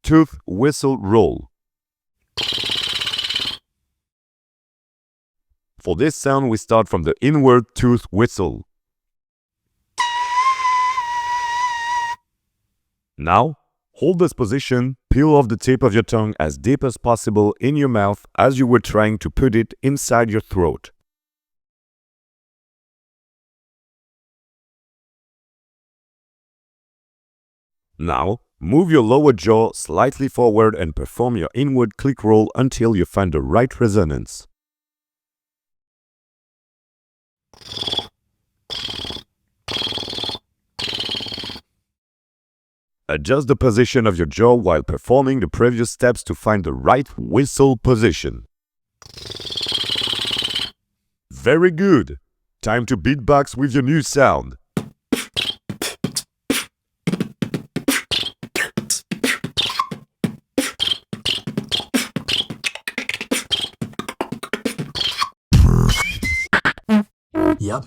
tooth whistle roll. For this sound, we start from the inward tooth whistle. Now, hold this position, peel off the tip of your tongue as deep as possible in your mouth as you were trying to put it inside your throat. Now, move your lower jaw slightly forward and perform your inward click roll until you find the right resonance. Adjust the position of your jaw while performing the previous steps to find the right whistle position. Very good! Time to beatbox with your new sound. Yep.